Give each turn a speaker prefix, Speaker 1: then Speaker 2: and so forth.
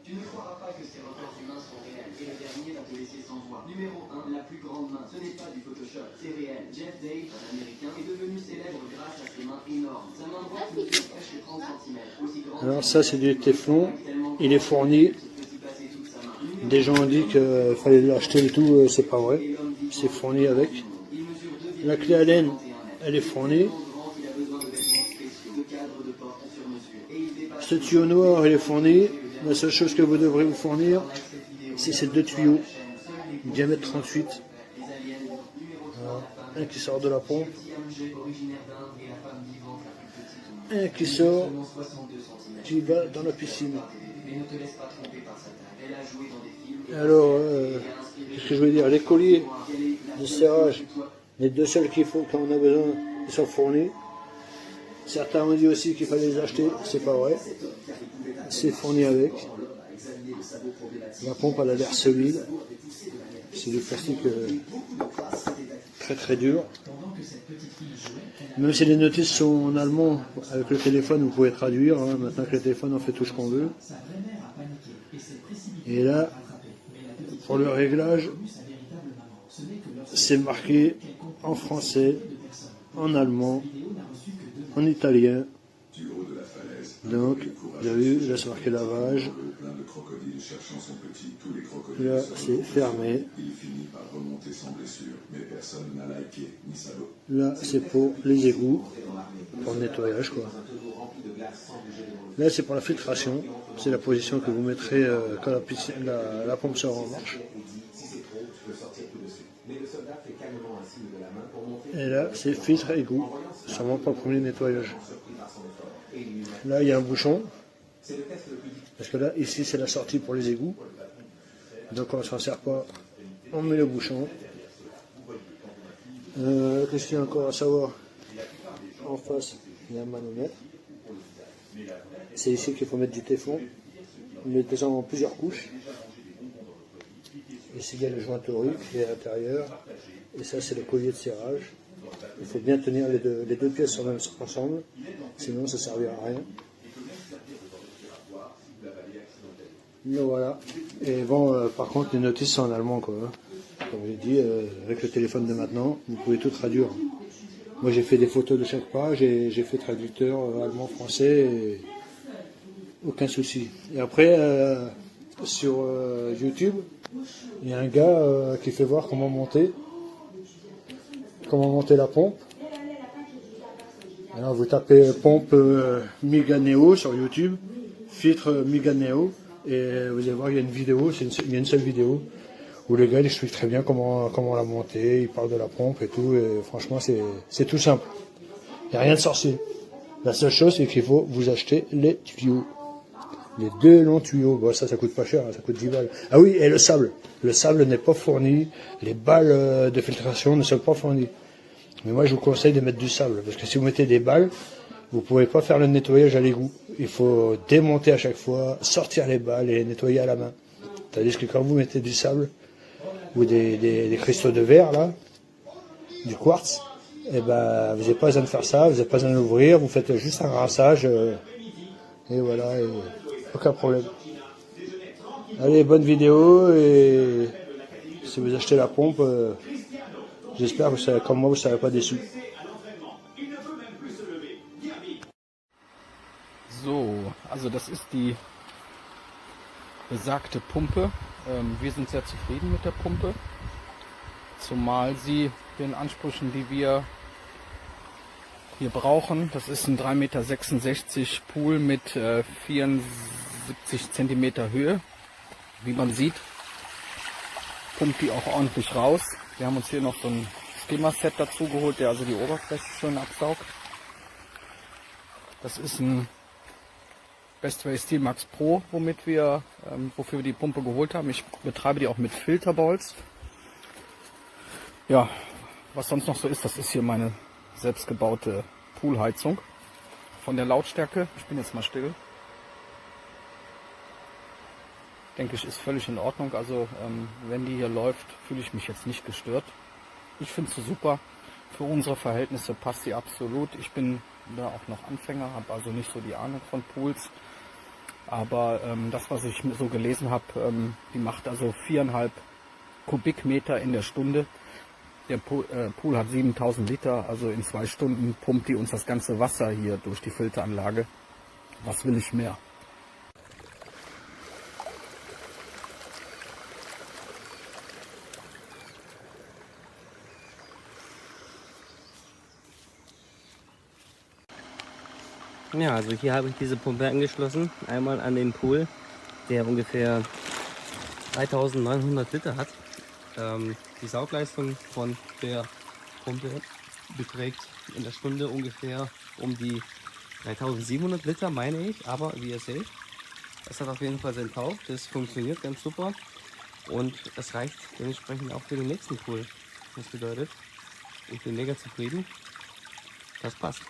Speaker 1: Tu ne croiras pas que ces records humains sont réels. Et le dernier va te laisser sans voix. Numéro 1, la plus grande main. Ce n'est pas du Photoshop, c'est réel. Jeff Dave, un américain, est devenu célèbre grâce à ses mains énormes. Sa main droite mesure presque 30 cm. Aussi grande.
Speaker 2: Alors ça c'est du téflon. Il est fourni. Des gens ont dit qu'il fallait l'acheter et tout, c'est pas vrai. C'est fourni avec. La clé Allen, elle est fournie. Ce tuyau noir, il est fourni. La seule chose que vous devrez vous fournir, c'est ces deux tuyaux, diamètre 38. Voilà. Un qui sort de la pompe. Un qui sort, qui va dans la piscine. Alors, qu'est-ce que je veux dire? Les colliers de serrage, les deux seuls qu'il faut quand on a besoin, ils sont fournis. Certains ont dit aussi qu'il fallait les acheter, c'est pas vrai. C'est fourni avec. La pompe elle a l'air solide. C'est du plastique très très dur. Même si les notices sont en allemand, avec le téléphone vous pouvez traduire. Hein. Maintenant que le téléphone on fait tout ce qu'on veut. Et là, pour le réglage, c'est marqué en français, en allemand, en italien. Donc, vous avez vu, là c'est marqué lavage. Là c'est fermé. Là c'est pour les égouts, pour le nettoyage quoi. Là c'est pour la filtration. C'est la position que vous mettrez quand la pompe sera en marche. Et là c'est filtre égout. Sûrement pas le premier nettoyage. Là, il y a un bouchon, parce que là, ici, c'est la sortie pour les égouts. Donc, on ne s'en sert pas, on met le bouchon. Qu'est-ce qu'il y a encore à savoir? En face, il y a un manomètre. C'est ici qu'il faut mettre du téflon. On met ça en plusieurs couches. Ici, il y a le jointerie qui est à l'intérieur. Et ça, c'est le collier de serrage. Il faut bien tenir les deux pièces ensemble, sinon ça ne servira à rien. Mais voilà. Et bon, par contre, les notices sont en allemand, quoi. Comme je l'ai dit, avec le téléphone de maintenant, vous pouvez tout traduire. Moi, j'ai fait des photos de chaque page, j'ai fait traducteur allemand, français, et aucun souci. Et après, sur YouTube, il y a un gars qui fait voir comment monter la pompe. Alors vous tapez pompe Miganeo sur YouTube, filtre Miganeo, et vous allez voir il y a une vidéo, il y a une seule vidéo où le gars il explique très bien comment la monter, il parle de la pompe et tout, et franchement c'est tout simple. Il n'y a rien de sorcier. La seule chose c'est qu'il faut vous acheter les tuyaux. Les deux longs tuyaux, bon, ça coûte pas cher, hein, ça coûte 10 balles. Ah oui, et le sable. Le sable n'est pas fourni, les balles de filtration ne sont pas fournies. Mais moi, je vous conseille de mettre du sable, parce que si vous mettez des balles, vous ne pouvez pas faire le nettoyage à l'égout. Il faut démonter à chaque fois, sortir les balles et les nettoyer à la main. Tandis que quand vous mettez du sable, ou des cristaux de verre, là, du quartz, eh ben, vous n'avez pas besoin de faire ça, vous n'avez pas besoin de l'ouvrir, vous faites juste un rinçage, et voilà, et aucun problème. Allez, bonne vidéo, et si vous achetez la pompe, j'espère que comme moi, vous ne serez pas déçus.
Speaker 3: So, also das ist die besagte Pumpe. Wir sind sehr zufrieden mit der Pumpe, zumal sie den Ansprüchen, die wir hier brauchen, das ist ein 3,66 Meter Pool mit 74 cm Höhe. Wie man sieht, pumpt die auch ordentlich raus. Wir haben uns hier noch so ein Skimmer-Set dazu geholt, der also die Oberfläche schön absaugt. Das ist ein Bestway Steel Max Pro, wofür wir die Pumpe geholt haben. Ich betreibe die auch mit Filterballs. Ja, was sonst noch so ist, das ist hier meine selbstgebaute Poolheizung. Von der Lautstärke, ich bin jetzt mal still, denke ich, ist völlig in Ordnung. Also wenn die hier läuft, fühle ich mich jetzt nicht gestört. Ich finde sie super. Für unsere Verhältnisse passt sie absolut. Ich bin da auch noch Anfänger, habe also nicht so die Ahnung von Pools. Aber das, was ich so gelesen habe, die macht also 4,5 Kubikmeter in der Stunde. Der Pool hat 7000 Liter, also in 2 Stunden pumpt die uns das ganze Wasser hier durch die Filteranlage. Was will ich mehr?
Speaker 4: Ja, also hier habe ich diese Pumpe angeschlossen, einmal an den Pool, der ungefähr 3900 Liter hat. Die Saugleistung von der Pumpe beträgt in der Stunde ungefähr um die 3700 Liter, meine ich, aber wie ihr seht, es hat auf jeden Fall seinen Tauch, das funktioniert ganz super und es reicht dementsprechend auch für den nächsten Pool. Das bedeutet, ich bin mega zufrieden, das passt.